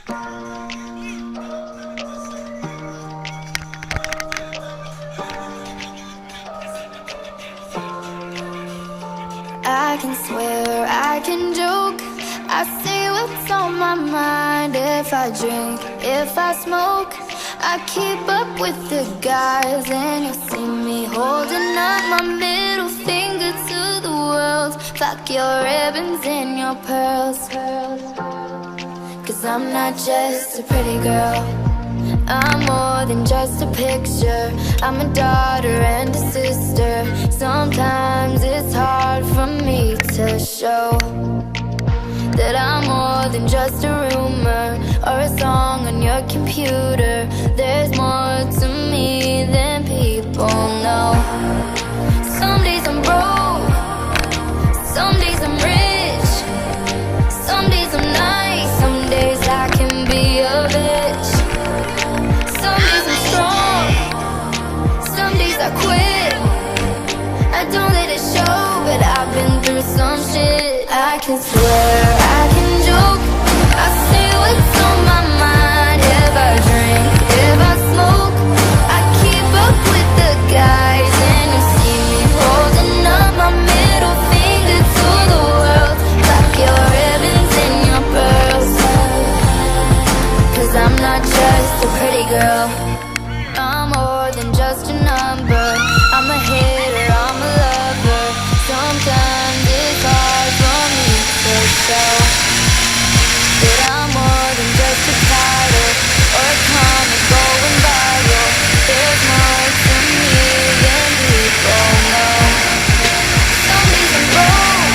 I can swear, I can joke, I say what's on my mind. If I drink, if I smoke, I keep up with the guys. And you'll see me holding up my middle finger to the world. Fuck your ribbons and your pearls. Cause I'm not just a pretty girl, I'm more than just a picture. I'm a daughter and a sister. Sometimes it's hard for me to show that I'm more than just a rumor or a song on your computer. There's more to me than people know. Some days I'm broke, some days I'm rich, some days I'm nice, some days I can be a bitch. Some days I'm strong, some days I quit. I don't let it show, but I've been through some shit. I can swear, I can joke, I say what's on my mind. If I drink, if I smoke, I keep up with the guys. And you see me holding up my middle finger to the world. Like your ribbons and your pearls. Cause I'm not just a pretty girl, I'm more than just a number. I'm a hitter, I'm a lover. Sometimes it's hard for me to show that I'm more than just a title or a comic going viral. There's more to me than people know. Some days I'm broke,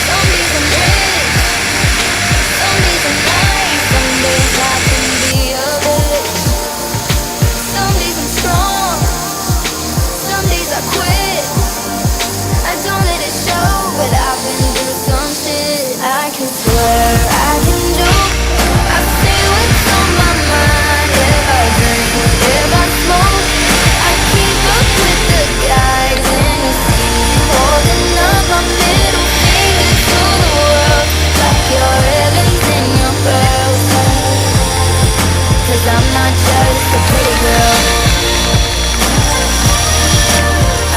some days I'm rich, some days I'm nice, some days I can be a bitch. Some days I'm strong, some days I quit. I don't let it show, but I've been through some shit. I can swear, I can joke, I say what's on my mind. If I drink, if I smoke, I keep up with the guys. And you see me holding up my middle finger to the world. Like your ribbons and your pearls. Cause I'm not just a pretty girl,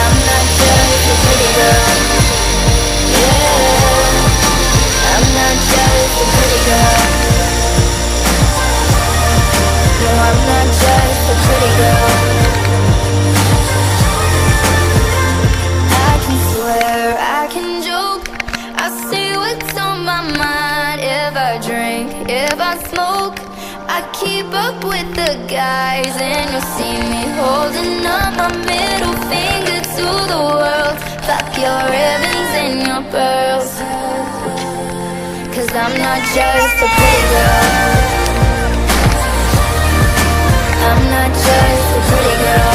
I'm not just a pretty girl. Yeah, I'm not just a pretty girl. No, I'm not just a pretty girl. I can swear, I can joke, I say what's on my mind. If I drink, if I smoke, I keep up with the guys. And you'll see me holding up my middle finger to the world. Fuck your ribbons and your pearls. Cause I'm not just a pretty girl, I'm not just a pretty girl.